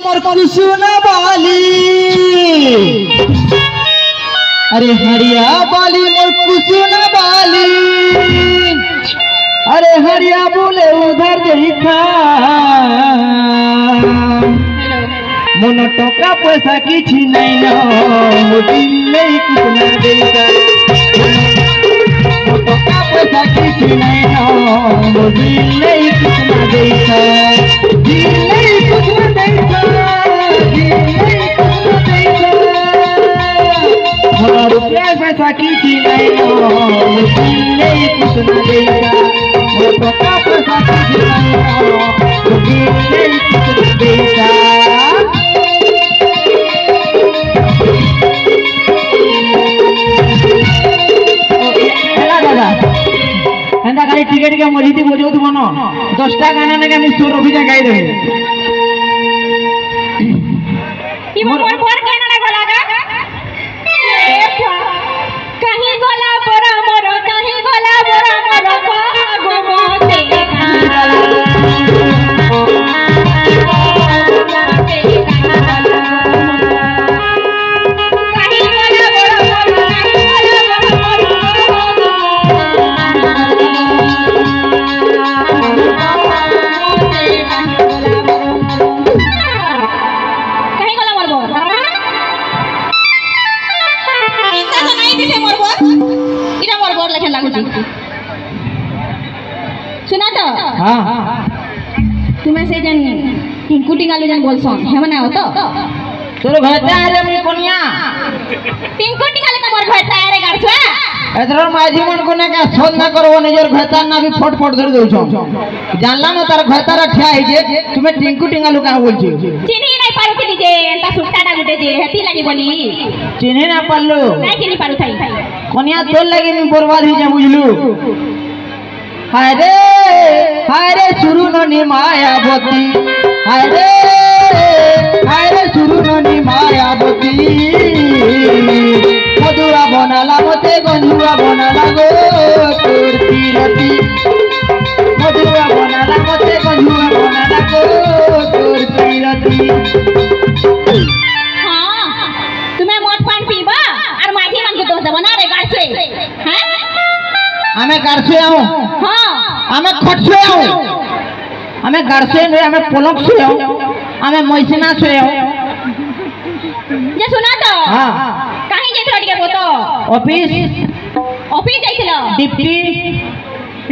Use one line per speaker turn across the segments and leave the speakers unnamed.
मोर कुसुना बाली अरे हरिया बाली मोर कुसुना बाली अरे हरिया बोले उधर देखा मन टका पैसा किछि नहीं न दिले कुछ न देता टका पैसा किछि नहीं न दिले कुछ न देता दिले कुछ न देता दिले कुछ न देता हजार रुपया पैसा किछि नहीं न दिले कुछ न देता टका पैसा किछि नहीं न दिले कुछ न देता टिकेट के मझी बजाऊ तुम 10टा गाना ना मैं स्टोर अभिजा गाई देबे
ई मोर पर गाना ना गलागा कहीं गला बरा मोर कहीं गला बरा मोर गो मोते सुना तो
हां
तुम्हें से जन टिंकुटी गालू जन बोलसन हेमना हो तो
तोर घरता रे मुई कोनिया
टिंकुटी गालू तो मोर घरता रे गाड़छा
एतरो माझी मन कोने का शोध ना करबो निजर घरता ना भी फट फट धर देउ छ जानला न तार घरता रा ठिया है जे तुम्हें टिंकुटी गालू का बोल छी
चिन्ही नहीं पारुथि जे एंता सुट्टाडा गुटे जे हेती लागि बोली
चिन्ही ना पारलो
नहीं चिन्ही पारु थाई
कोनिया तोर लागि नि बर्बाद ही जा बुझलू हाय रे सुरु ननी मायावती हाय रे सुरु ननी मायावती मधुआ बनाला मते गंजुआ बनाला गो तोर तीरती मधुआ बनाला मते गंजुआ बनाला गो तोर तीरती
हां तुम्हें मोट पान पीबा और माझी मन के दोस्त बना रे गाड़से हैं
हमें गाड़से आओ
हां
हमें खटसे आओ हमें गाड़से नहीं हमें पलक से आओ हमें मैसिना से आओ
जे सुना तो
हां
कहीं जे थोड़ी के बोतो
ऑफिस
जाइथिलो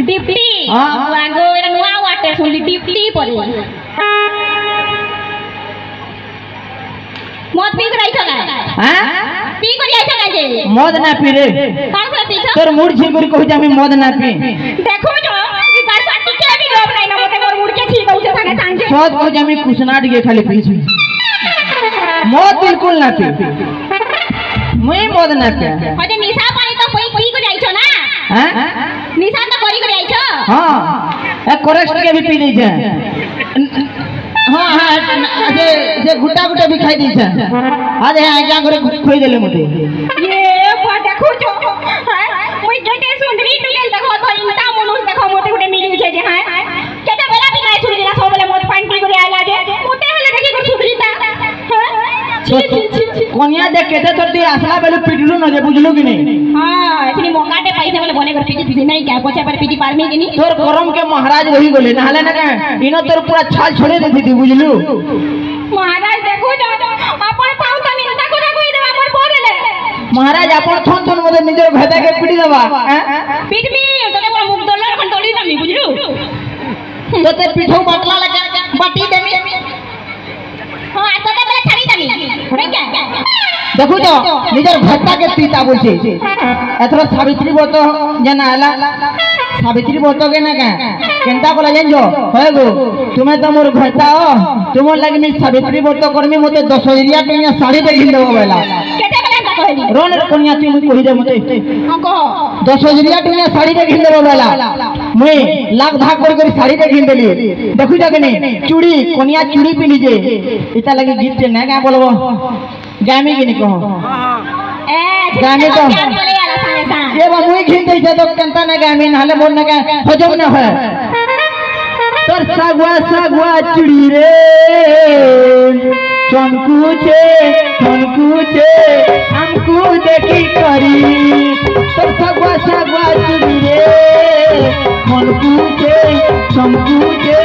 डिप्टी
हां
वागो एरा नुआ वाटे सुनली डिप्टी परे मत पी कर आइछ ना
हां
पी कर आइछ ना जे
मद ना पी रे
कौन सा पीछ
तोर मूड छिंगुरी कहू जा मैं मद ना पी
देखो जो ई बार पार्टी के भी लोभ नहीं ना मते मोर मूड के छी कहू छ संगे सांगे
सोच कहू जा मैं कुसनाट के खाली पी छी मद बिल्कुल ना पी मैं मद ना पी
अरे निशा पानी तो पी कर आइछ ना
हां
निशा तो करी कर आइछ
हां ए कोरेस्ट के भी पी दै छै हां हां जे गुटा गुटा भी खाई दै छै अरे आज्ञा करे खोई देले मते
ये बा देखो जो मुई जटे सुंदरी टुलेल देखो तो इंता मनुष्य देखो मोटे गुटे मिली छै जे हां केते बेला भी नहीं सुंदरी सब बेला मोट पानी पी कर आला जे मोटे हले देखि को सुंदरी ता
कोनिया देख केते तोर दी असला बेलु पिटलु न जे बुझलु कि नहीं
हां एथनी मोकाटे पैसे वाले बने कर पीजी नहीं क्या पोछा पर पीजी पारमी कि नहीं
तोर करम के महाराज रही गोले नहले न का इनो तोर पूरा छाल छोड़े देती थी बुझलु
महाराज देखो जो अपन पाऊ त मिलता को कोई देवा मोर बोलेले
महाराज अपन थन थन मते निजर भेदा के पिटी देबा
पिटमी तोते मोर मुख डोलर खन डोली दमी बुझलु
तोते पिठौ बाटला लगा बाटी देमी
हां तोते बेले छाड़ी दमी नहीं क्या
देखो जो निजर भत्ता के पीता बोल छी एथरो सावित्री व्रत जना आला सावित्री व्रत के ना का केनता बोला जान जो होय गो तुम्हें तो मोर भत्ता हो तुम लगे मैं सावित्री व्रत करमी मते 10,000 टनिया साड़ी दे घिन देबो बेला
केते बेला का कहली
रोन कन्या तू कहि दे मते
हां कहो
10,000 टनिया साड़ी दे घिन देबो बेला मुई लाख भाग कर साड़ी दे घिन देली देखु जगे नहीं चूड़ी कन्या चूड़ी पिनी जे इता लगे गीत के ना का बोलबो गामी के नहीं कहो
ए
गामी तो ये बा मुई घिन दे तो कंता ना गामी नहले मोर ना का हजम न है तोर सागवा सागवा चूड़ी रे छनकुचे छनकुचे हमको देखी करी तो सगवा सगवा चुरी रे छनकुचे छनकुचे